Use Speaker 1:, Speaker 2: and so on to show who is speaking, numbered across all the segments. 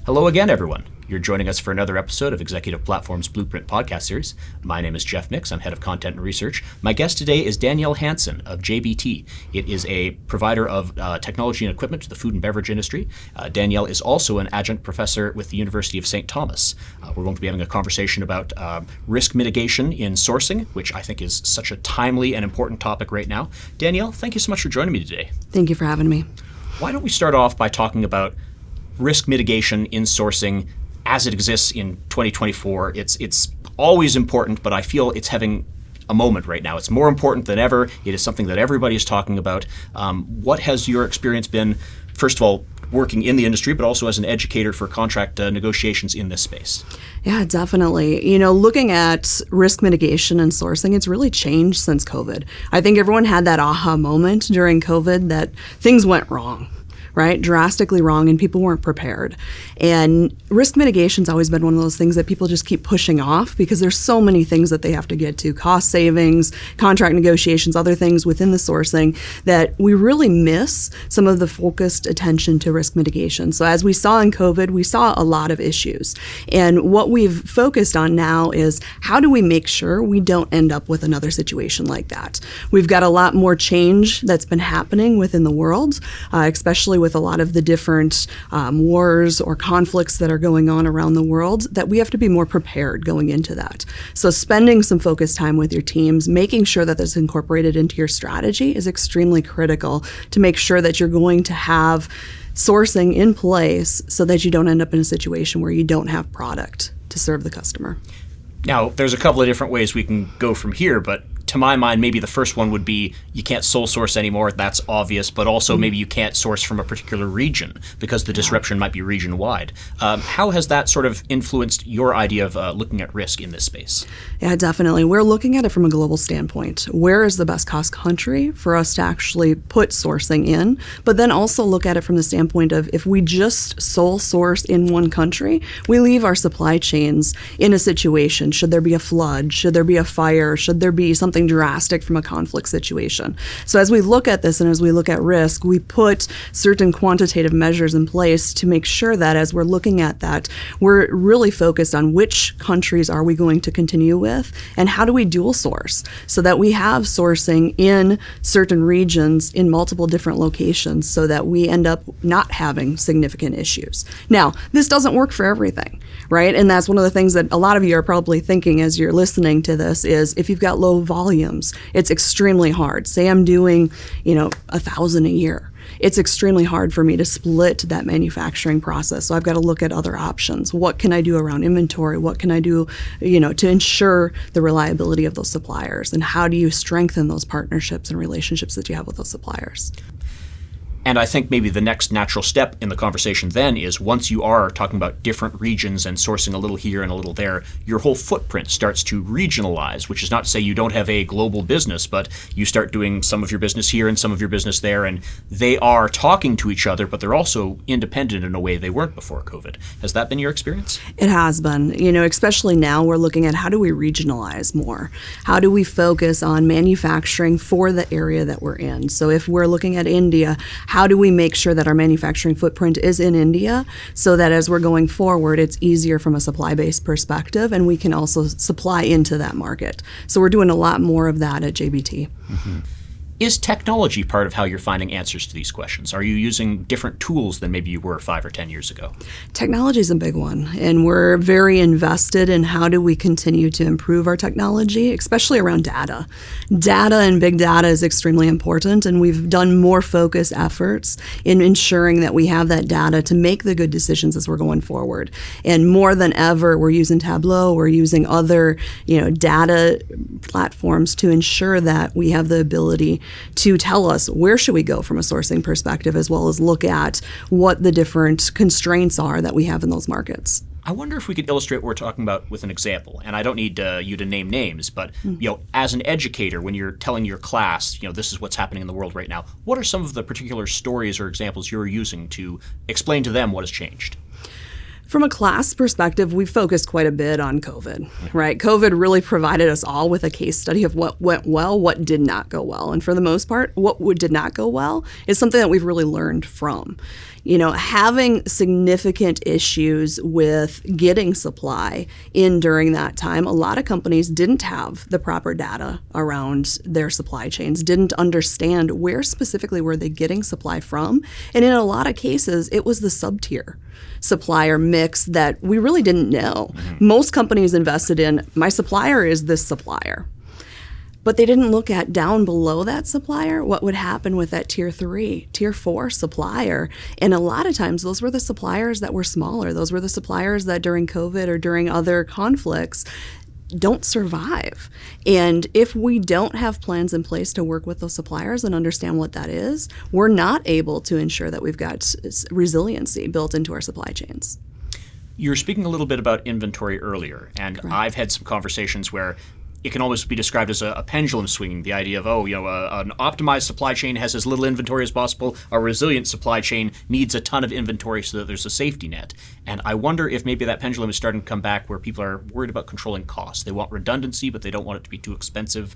Speaker 1: Hello again, everyone. You're joining us for another episode of Executive Platform's Blueprint podcast series. My name is Jeff Nix. I'm head of content and research. My guest today is Danielle Hansen of JBT. It is a provider of technology and equipment to the food and beverage industry. Danielle is also an adjunct professor with the University of St. Thomas. We're going to be having a conversation about risk mitigation in sourcing, which I think is such a timely and important topic right now. Danielle, thank you so much for joining me today.
Speaker 2: Thank you for having me.
Speaker 1: Why don't we start off by talking about risk mitigation in sourcing as it exists in 2024. It's always important, but I feel it's having a moment right now. It's more important than ever. It is something that everybody is talking about. What has your experience been, first of all, working in the industry, but also as an educator for contract negotiations in this space?
Speaker 2: Yeah, definitely. Looking at risk mitigation and sourcing, it's really changed since COVID. I think everyone had that aha moment during COVID that things went wrong. Right? Drastically wrong, and people weren't prepared. And risk mitigation's always been one of those things that people just keep pushing off because there's so many things that they have to get to, cost savings, contract negotiations, other things within the sourcing, that we really miss some of the focused attention to risk mitigation. So as we saw in COVID, we saw a lot of issues. And what we've focused on now is how do we make sure we don't end up with another situation like that? We've got a lot more change that's been happening within the world, especially with a lot of the different wars or conflicts that are going on around the world, that we have to be more prepared going into that. So spending some focused time with your teams, making sure that that's incorporated into your strategy is extremely critical to make sure that you're going to have sourcing in place so that you don't end up in a situation where you don't have product to serve the customer.
Speaker 1: Now, there's a couple of different ways we can go from here, but to my mind, maybe the first one would be you can't sole source anymore. That's obvious, but also maybe you can't source from a particular region because the disruption might be region-wide. How has that sort of influenced your idea of looking at risk in this space?
Speaker 2: Yeah, definitely. We're looking at it from a global standpoint. Where is the best cost country for us to actually put sourcing in? But then also look at it from the standpoint of if we just sole source in one country, we leave our supply chains in a situation. Should there be a flood? Should there be a fire? Should there be something drastic from a conflict situation? So as we look at this and as we look at risk, we put certain quantitative measures in place to make sure that as we're looking at that, we're really focused on which countries are we going to continue with and how do we dual source so that we have sourcing in certain regions in multiple different locations so that we end up not having significant issues. Now, this doesn't work for everything, right? And that's one of the things that a lot of you are probably thinking as you're listening to this is if you've got low volumes, it's extremely hard. Say I'm doing, 1,000 a year. It's extremely hard for me to split that manufacturing process. So I've got to look at other options. What can I do around inventory? What can I do, to ensure the reliability of those suppliers? And how do you strengthen those partnerships and relationships that you have with those suppliers?
Speaker 1: And I think maybe the next natural step in the conversation then is once you are talking about different regions and sourcing a little here and a little there, your whole footprint starts to regionalize, which is not to say you don't have a global business, but you start doing some of your business here and some of your business there, and they are talking to each other, but they're also independent in a way they weren't before COVID. Has that been your experience?
Speaker 2: It has been. Especially now we're looking at how do we regionalize more? How do we focus on manufacturing for the area that we're in? So if we're looking at India, how do we make sure that our manufacturing footprint is in India so that as we're going forward, it's easier from a supply-based perspective and we can also supply into that market? So we're doing a lot more of that at JBT.
Speaker 1: Mm-hmm. Is technology part of how you're finding answers to these questions? Are you using different tools than maybe you were 5 or 10 years ago?
Speaker 2: Technology is a big one, and we're very invested in how do we continue to improve our technology, especially around data. Data and big data is extremely important, and we've done more focused efforts in ensuring that we have that data to make the good decisions as we're going forward. And more than ever, we're using Tableau, we're using other data platforms to ensure that we have the ability to tell us where should we go from a sourcing perspective, as well as look at what the different constraints are that we have in those markets.
Speaker 1: I wonder if we could illustrate what we're talking about with an example. And I don't need you to name names, but as an educator, when you're telling your class, this is what's happening in the world right now, what are some of the particular stories or examples you're using to explain to them what has changed?
Speaker 2: From a class perspective, we focused quite a bit on COVID, right? COVID really provided us all with a case study of what went well, what did not go well. And for the most part, what did not go well is something that we've really learned from. Having significant issues with getting supply in during that time, a lot of companies didn't have the proper data around their supply chains, didn't understand where specifically were they getting supply from. And in a lot of cases, it was the sub-tier supplier mix that we really didn't know. Most companies invested in, my supplier is this supplier. But they didn't look at down below that supplier, what would happen with that tier 3, tier 4 supplier. And a lot of times those were the suppliers that were smaller. Those were the suppliers that during COVID or during other conflicts don't survive. And if we don't have plans in place to work with those suppliers and understand what that is, we're not able to ensure that we've got resiliency built into our supply chains.
Speaker 1: You were speaking a little bit about inventory earlier, and
Speaker 2: Correct.
Speaker 1: I've had some conversations where it can almost be described as a pendulum swinging, the idea of, an optimized supply chain has as little inventory as possible. A resilient supply chain needs a ton of inventory so that there's a safety net. And I wonder if maybe that pendulum is starting to come back where people are worried about controlling costs. They want redundancy, but they don't want it to be too expensive.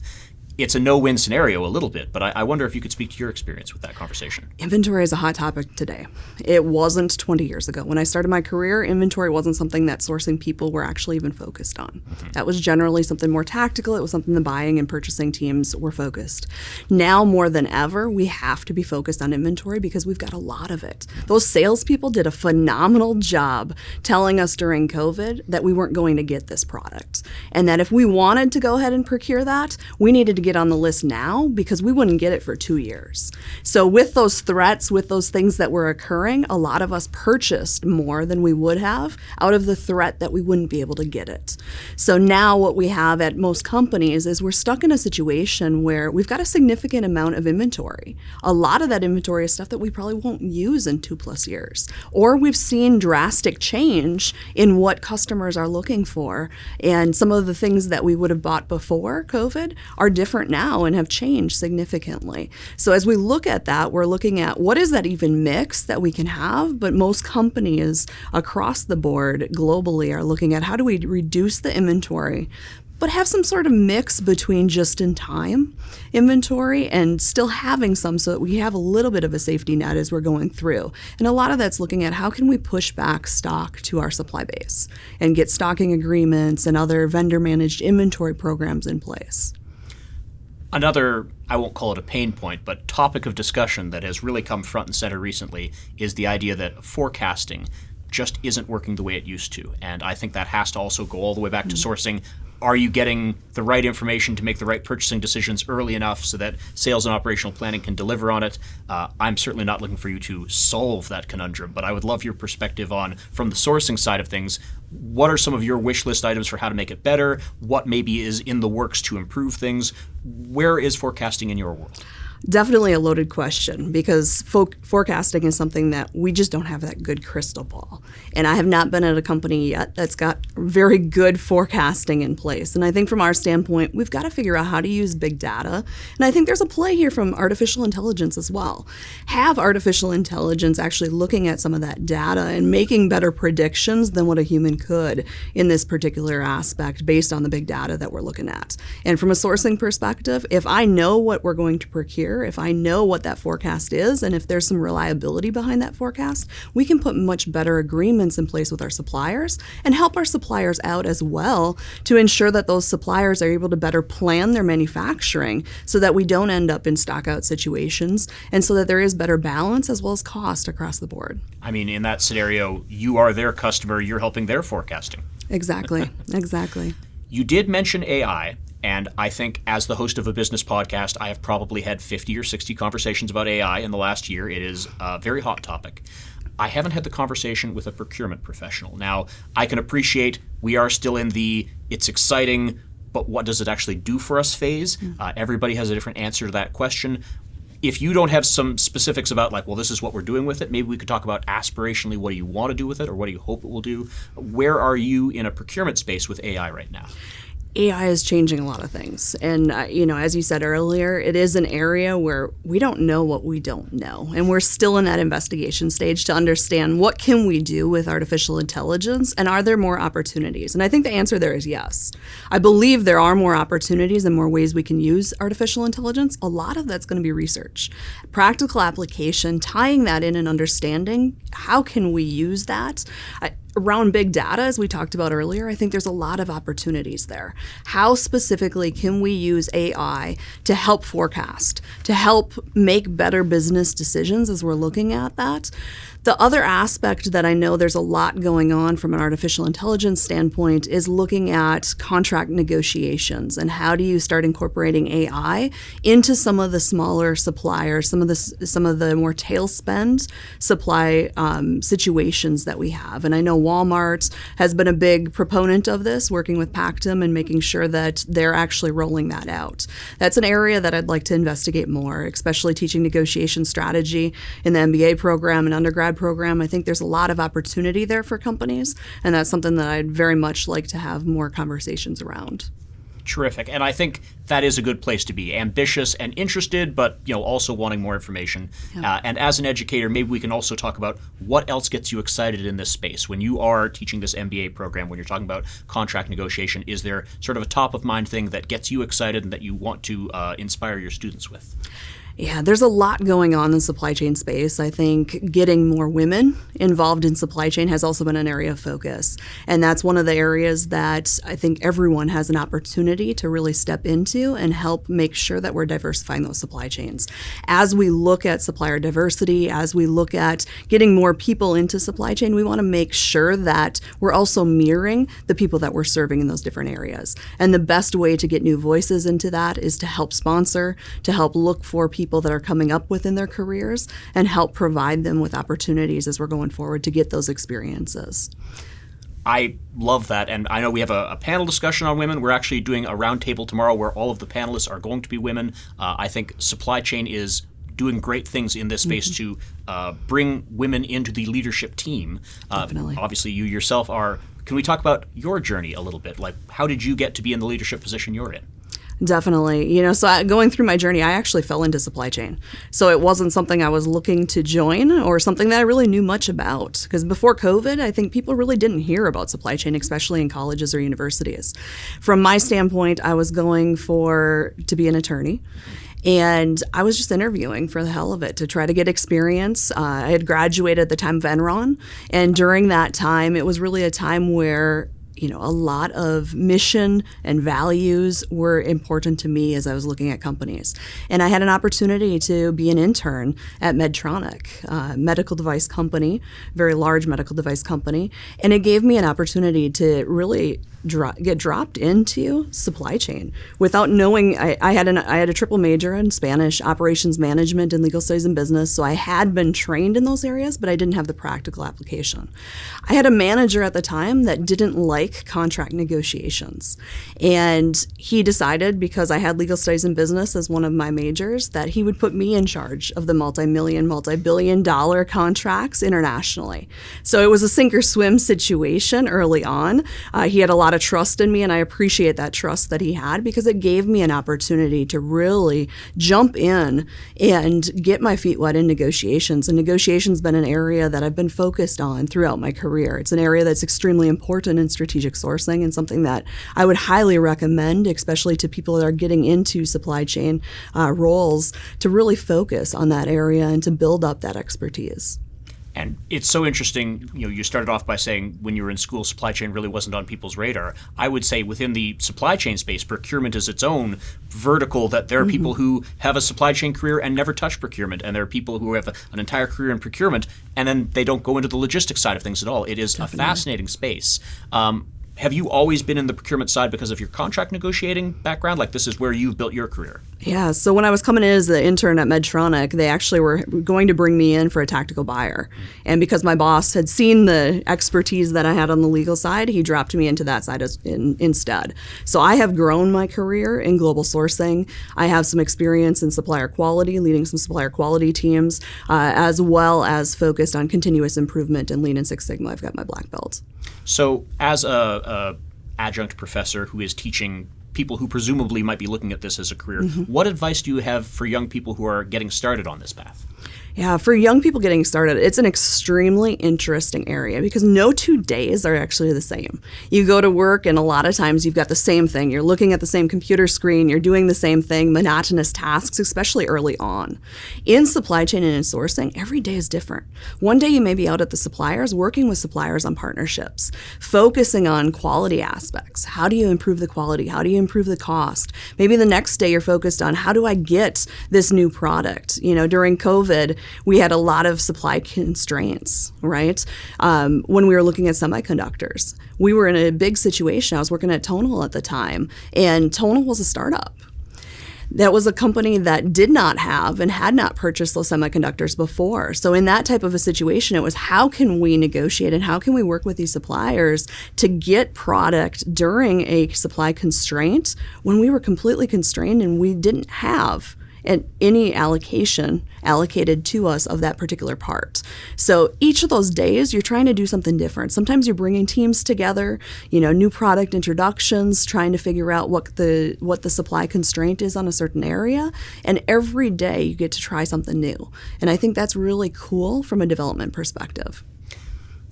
Speaker 1: It's a no-win scenario a little bit, but I wonder if you could speak to your experience with that conversation.
Speaker 2: Inventory is a hot topic today. It wasn't 20 years ago. When I started my career, inventory wasn't something that sourcing people were actually even focused on. That was generally something more tactical. It was something the buying and purchasing teams were focused. Now more than ever, we have to be focused on inventory because we've got a lot of it. Those salespeople did a phenomenal job telling us during COVID that we weren't going to get this product. And that if we wanted to go ahead and procure that, we needed to get on the list now because we wouldn't get it for 2 years. So with those threats, with those things that were occurring, a lot of us purchased more than we would have out of the threat that we wouldn't be able to get it. So now what we have at most companies is we're stuck in a situation where we've got a significant amount of inventory. A lot of that inventory is stuff that we probably won't use in 2+ years. Or we've seen drastic change in what customers are looking for. And some of the things that we would have bought before COVID are different now and have changed significantly. So as we look at that, we're looking at what is that even mix that we can have, but most companies across the board globally are looking at how do we reduce the inventory, but have some sort of mix between just-in-time inventory and still having some so that we have a little bit of a safety net as we're going through. And a lot of that's looking at how can we push back stock to our supply base and get stocking agreements and other vendor-managed inventory programs in place.
Speaker 1: Another, I won't call it a pain point, but topic of discussion that has really come front and center recently is the idea that forecasting just isn't working the way it used to. And I think that has to also go all the way back to sourcing. Are you getting the right information to make the right purchasing decisions early enough so that sales and operational planning can deliver on it? I'm certainly not looking for you to solve that conundrum, but I would love your perspective on, from the sourcing side of things, what are some of your wish list items for how to make it better? What maybe is in the works to improve things? Where is forecasting in your world?
Speaker 2: Definitely a loaded question because forecasting is something that we just don't have that good crystal ball. And I have not been at a company yet that's got very good forecasting in place. And I think from our standpoint, we've got to figure out how to use big data. And I think there's a play here from artificial intelligence as well. Have artificial intelligence actually looking at some of that data and making better predictions than what a human could in this particular aspect based on the big data that we're looking at. And from a sourcing perspective, if I know what we're going to procure, if I know what that forecast is, and if there's some reliability behind that forecast, we can put much better agreements in place with our suppliers and help our suppliers out as well to ensure that those suppliers are able to better plan their manufacturing so that we don't end up in stock-out situations and so that there is better balance as well as cost across the board.
Speaker 1: I mean, in that scenario, you are their customer, you're helping their forecasting.
Speaker 2: Exactly, exactly.
Speaker 1: You did mention AI. And I think as the host of a business podcast, I have probably had 50 or 60 conversations about AI in the last year. It is a very hot topic. I haven't had the conversation with a procurement professional. Now, I can appreciate we are still in the it's exciting, but what does it actually do for us phase? Everybody has a different answer to that question. If you don't have some specifics about like, well, this is what we're doing with it, maybe we could talk about aspirationally, what do you want to do with it or what do you hope it will do? Where are you in a procurement space with AI right now?
Speaker 2: AI is changing a lot of things. And, as you said earlier, it is an area where we don't know what we don't know. And we're still in that investigation stage to understand what can we do with artificial intelligence and are there more opportunities? And I think the answer there is yes. I believe there are more opportunities and more ways we can use artificial intelligence. A lot of that's going to be research, practical application, tying that in and understanding how can we use that. Around big data, as we talked about earlier, I think there's a lot of opportunities there. How specifically can we use AI to help forecast, to help make better business decisions as we're looking at that? The other aspect that I know there's a lot going on from an artificial intelligence standpoint is looking at contract negotiations and how do you start incorporating AI into some of the smaller suppliers, some of the more tail spend supply situations that we have. And I know Walmart has been a big proponent of this, working with Pactum and making sure that they're actually rolling that out. That's an area that I'd like to investigate more, especially teaching negotiation strategy in the MBA program and undergrad program. I think there's a lot of opportunity there for companies, and that's something that I'd very much like to have more conversations around.
Speaker 1: Terrific. And I think that is a good place to be, ambitious and interested, but also wanting more information.
Speaker 2: Yeah.
Speaker 1: And as an educator, maybe we can also talk about what else gets you excited in this space. When you are teaching this MBA program, when you're talking about contract negotiation, is there sort of a top of mind thing that gets you excited and that you want to inspire your students with?
Speaker 2: Yeah, there's a lot going on in the supply chain space. I think getting more women involved in supply chain has also been an area of focus. And that's one of the areas that I think everyone has an opportunity to really step into and help make sure that we're diversifying those supply chains. As we look at supplier diversity, as we look at getting more people into supply chain, we want to make sure that we're also mirroring the people that we're serving in those different areas. And the best way to get new voices into that is to help sponsor, to help look for people that are coming up within their careers and help provide them with opportunities as we're going forward to get those experiences.
Speaker 1: I love that, and I know we have a panel discussion on women. We're actually doing a roundtable tomorrow where all of the panelists are going to be women. I think supply chain is doing great things in this space to bring women into the leadership team.
Speaker 2: Definitely.
Speaker 1: Obviously, you yourself are. Can we talk about your journey a little bit? Like, how did you get to be in the leadership position you're in?
Speaker 2: Definitely. So going through my journey, I actually fell into supply chain. So it wasn't something I was looking to join or something that I really knew much about. Because before COVID, I think people really didn't hear about supply chain, especially in colleges or universities. From my standpoint, I was going to be an attorney. And I was just interviewing for the hell of it to try to get experience. I had graduated at the time of Enron. And during that time, it was really a time where a lot of mission and values were important to me as I was looking at companies. And I had an opportunity to be an intern at Medtronic, a medical device company, very large medical device company. And it gave me an opportunity to really get dropped into supply chain without knowing. I had a triple major in Spanish, operations management, and legal studies and business. So I had been trained in those areas, but I didn't have the practical application. I had a manager at the time that didn't like contract negotiations. And he decided, because I had legal studies and business as one of my majors, that he would put me in charge of the multi-billion-dollar contracts internationally. So it was a sink or swim situation early on. He had a lot of trust in me, and I appreciate that trust that he had because it gave me an opportunity to really jump in and get my feet wet in negotiations. And negotiation's been an area that I've been focused on throughout my career. It's an area that's extremely important in strategic sourcing and something that I would highly recommend, especially to people that are getting into supply chain roles, to really focus on that area and to build up that expertise.
Speaker 1: And it's so interesting, you started off by saying when you were in school, supply chain really wasn't on people's radar. I would say within the supply chain space, procurement is its own vertical, that there are people who have a supply chain career and never touch procurement. And there are people who have an entire career in procurement and then they don't go into the logistics side of things at all. It is Definitely. A fascinating space. Have you always been in the procurement side because of your contract negotiating background? Like, this is where you've built your career?
Speaker 2: Yeah, so when I was coming in as the intern at Medtronic, they actually were going to bring me in for a tactical buyer. And because my boss had seen the expertise that I had on the legal side, he dropped me into that side instead. So I have grown my career in global sourcing. I have some experience in supplier quality, leading some supplier quality teams, as well as focused on continuous improvement in Lean and Six Sigma. I've got my black belt.
Speaker 1: So as adjunct professor who is teaching people who presumably might be looking at this as a career. What advice do you have for young people who are getting started on this path?
Speaker 2: Yeah, for young people getting started, it's an extremely interesting area because no 2 days are actually the same. You go to work and a lot of times you've got the same thing. You're looking at the same computer screen, you're doing the same thing, monotonous tasks, especially early on. In supply chain and in sourcing, every day is different. One day you may be out at the suppliers, working with suppliers on partnerships, focusing on quality aspects. How do you improve the quality? How do you improve the cost? Maybe the next day you're focused on how do I get this new product? During COVID, we had a lot of supply constraints, right? When we were looking at semiconductors, we were in a big situation. I was working at Tonal at the time, and Tonal was a startup. That was a company that did not have and had not purchased those semiconductors before. So in that type of a situation, it was how can we negotiate and how can we work with these suppliers to get product during a supply constraint when we were completely constrained and we didn't have any allocation allocated to us of that particular part. So each of those days, you're trying to do something different. Sometimes you're bringing teams together, new product introductions, trying to figure out what the supply constraint is on a certain area. And every day you get to try something new. And I think that's really cool from a development perspective.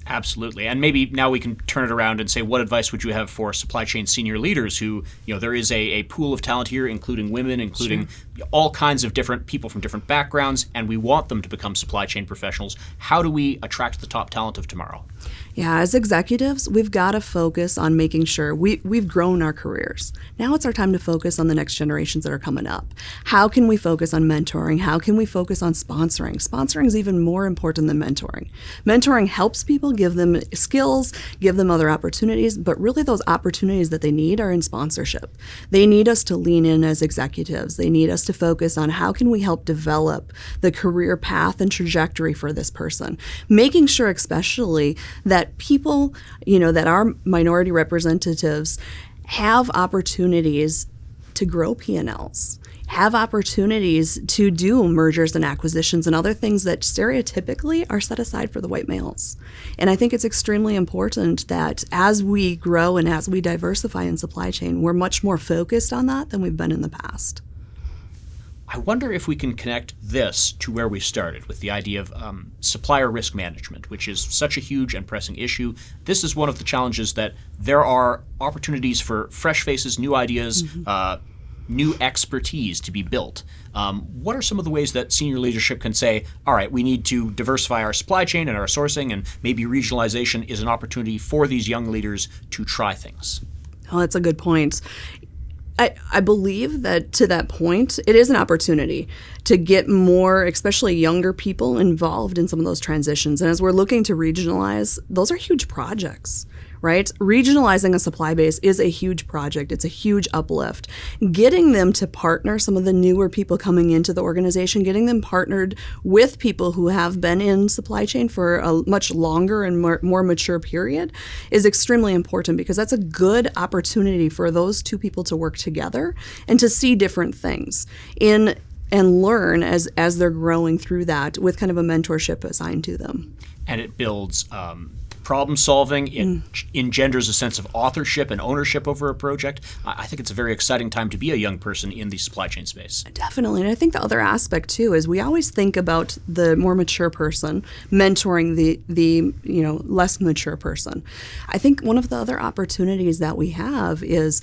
Speaker 1: Absolutely. And maybe now we can turn it around and say, what advice would you have for supply chain senior leaders who, there is a pool of talent here, including women, including all kinds of different people from different backgrounds, and we want them to become supply chain professionals. How do we attract the top talent of tomorrow?
Speaker 2: Yeah, as executives, we've got to focus on making sure we've grown our careers. Now it's our time to focus on the next generations that are coming up. How can we focus on mentoring? How can we focus on sponsoring? Sponsoring is even more important than mentoring. Mentoring helps people, give them skills, give them other opportunities, but really those opportunities that they need are in sponsorship. They need us to lean in as executives. They need us to focus on how can we help develop the career path and trajectory for this person, making sure especially that people, that are minority representatives have opportunities to grow P&Ls, have opportunities to do mergers and acquisitions and other things that stereotypically are set aside for the white males. And I think it's extremely important that as we grow and as we diversify in supply chain, we're much more focused on that than we've been in the past.
Speaker 1: I wonder if we can connect this to where we started with the idea of supplier risk management, which is such a huge and pressing issue. This is one of the challenges that there are opportunities for fresh faces, new ideas, new expertise to be built. What are some of the ways that senior leadership can say, all right, we need to diversify our supply chain and our sourcing, and maybe regionalization is an opportunity for these young leaders to try things?
Speaker 2: Oh, that's a good point. I believe that to that point, it is an opportunity to get more, especially younger people, involved in some of those transitions. And as we're looking to regionalize, those are huge projects, right? Regionalizing a supply base is a huge project. It's a huge uplift. Getting them to partner, some of the newer people coming into the organization, getting them partnered with people who have been in supply chain for a much longer and more mature period is extremely important because that's a good opportunity for those two people to work together and to see different things and learn as they're growing through that with kind of a mentorship assigned to them.
Speaker 1: And it builds problem solving. It engenders a sense of authorship and ownership over a project. I think it's a very exciting time to be a young person in the supply chain space.
Speaker 2: Definitely. And I think the other aspect too is we always think about the more mature person mentoring the less mature person. I think one of the other opportunities that we have is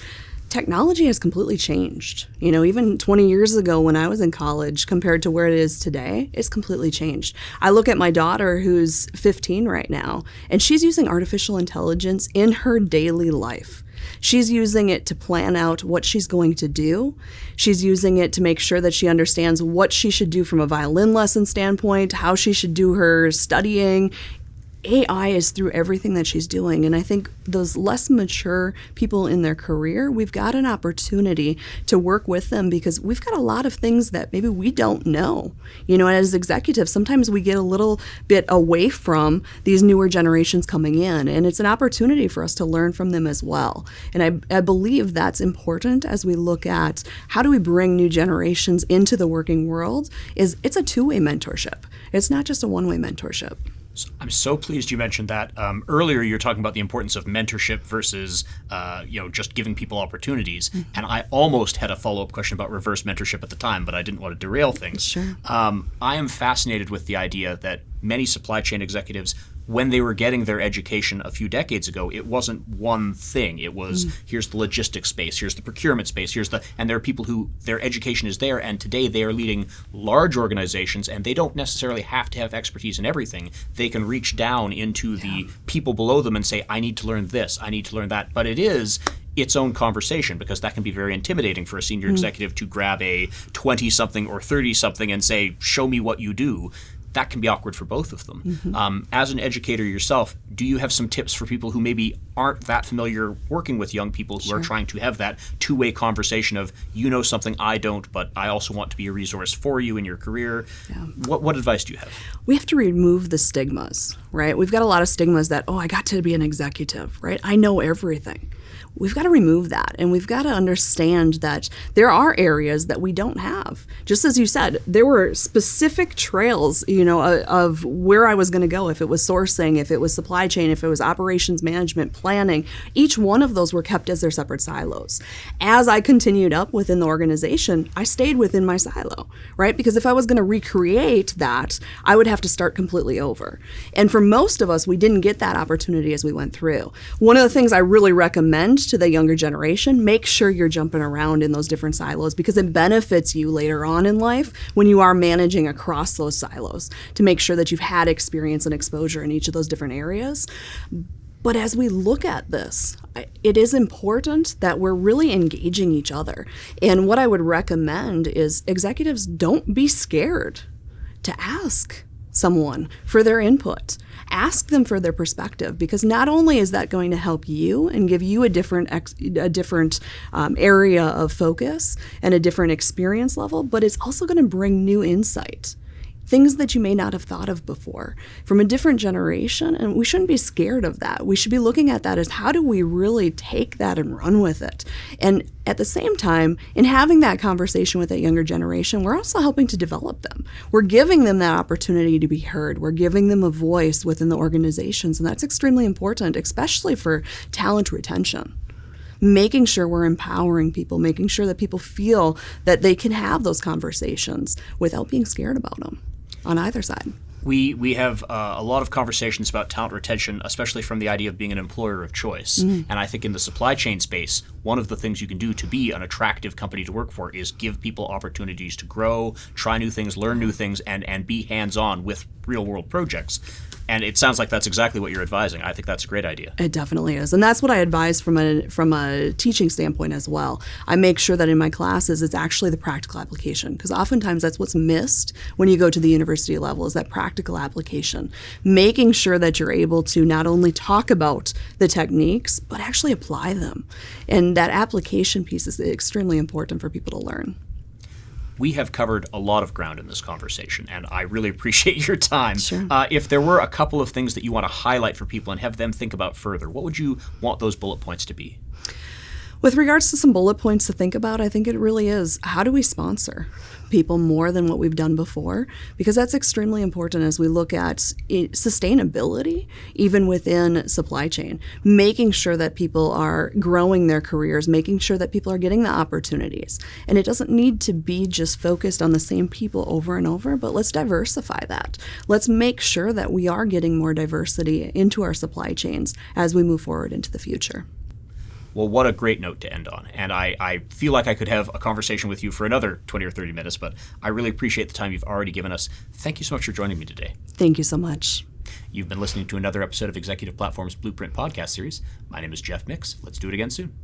Speaker 2: technology has completely changed. Even 20 years ago when I was in college compared to where it is today, it's completely changed. I look at my daughter who's 15 right now, and she's using artificial intelligence in her daily life. She's using it to plan out what she's going to do. She's using it to make sure that she understands what she should do from a violin lesson standpoint, how she should do her studying. AI is through everything that she's doing. And I think those less mature people in their career, we've got an opportunity to work with them because we've got a lot of things that maybe we don't know. As executives, sometimes we get a little bit away from these newer generations coming in, and it's an opportunity for us to learn from them as well. And I believe that's important as we look at how do we bring new generations into the working world. It's a two-way mentorship. It's not just a one-way mentorship.
Speaker 1: I'm so pleased you mentioned that. Earlier, you were talking about the importance of mentorship versus, just giving people opportunities. Mm-hmm. And I almost had a follow-up question about reverse mentorship at the time, but I didn't want to derail things.
Speaker 2: Sure.
Speaker 1: I am fascinated with the idea that many supply chain executives, when they were getting their education a few decades ago, it wasn't one thing. It was, here's the logistics space, here's the procurement space, and there are people who their education is there, and today they are leading large organizations, and they don't necessarily have to have expertise in everything. They can reach down into the people below them and say, I need to learn this, I need to learn that. But it is its own conversation, because that can be very intimidating for a senior executive to grab a 20-something or 30-something and say, show me what you do. That can be awkward for both of them. Mm-hmm. As an educator yourself, do you have some tips for people who maybe aren't that familiar working with young people who are trying to have that two-way conversation of, you know something I don't, but I also want to be a resource for you in your career? Yeah. What advice do you have?
Speaker 2: We have to remove the stigmas, right? We've got a lot of stigmas that, I got to be an executive, right? I know everything. We've got to remove that, and we've got to understand that there are areas that we don't have. Just as you said, there were specific trails, of where I was going to go, if it was sourcing, if it was supply chain, if it was operations management, planning. Each one of those were kept as their separate silos. As I continued up within the organization, I stayed within my silo, right? Because if I was going to recreate that, I would have to start completely over. And for most of us, we didn't get that opportunity as we went through. One of the things I really recommend to the younger generation, make sure you're jumping around in those different silos, because it benefits you later on in life when you are managing across those silos, to make sure that you've had experience and exposure in each of those different areas. But as we look at this, it is important that we're really engaging each other. And what I would recommend is executives, don't be scared to ask someone for their input. Ask them for their perspective, because not only is that going to help you and give you a different area of focus and a different experience level, but it's also going to bring new insight. Things that you may not have thought of before from a different generation, and we shouldn't be scared of that. We should be looking at that as, how do we really take that and run with it? And at the same time, in having that conversation with that younger generation, we're also helping to develop them. We're giving them that opportunity to be heard. We're giving them a voice within the organizations, and that's extremely important, especially for talent retention. Making sure we're empowering people, making sure that people feel that they can have those conversations without being scared about them on either side.
Speaker 1: We have a lot of conversations about talent retention, especially from the idea of being an employer of choice. Mm-hmm. And I think in the supply chain space, one of the things you can do to be an attractive company to work for is give people opportunities to grow, try new things, learn new things, and be hands-on with real-world projects. And it sounds like that's exactly what you're advising. I think that's a great idea.
Speaker 2: It definitely is. And that's what I advise from a teaching standpoint as well. I make sure that in my classes, it's actually the practical application, because oftentimes that's what's missed when you go to the university level, is that practical application. Making sure that you're able to not only talk about the techniques, but actually apply them. And that application piece is extremely important for people to learn.
Speaker 1: We have covered a lot of ground in this conversation, and I really appreciate your time.
Speaker 2: Sure.
Speaker 1: If there were a couple of things that you want to highlight for people and have them think about further, what would you want those bullet points to be?
Speaker 2: With regards to some bullet points to think about, I think it really is, how do we sponsor people more than what we've done before? Because that's extremely important as we look at sustainability, even within supply chain. Making sure that people are growing their careers, making sure that people are getting the opportunities. And it doesn't need to be just focused on the same people over and over, but let's diversify that. Let's make sure that we are getting more diversity into our supply chains as we move forward into the future.
Speaker 1: Well, what a great note to end on. And I feel like I could have a conversation with you for another 20 or 30 minutes, but I really appreciate the time you've already given us. Thank you so much for joining me today.
Speaker 2: Thank you so much.
Speaker 1: You've been listening to another episode of Executive Platform's Blueprint podcast series. My name is Jeff Mix. Let's do it again soon.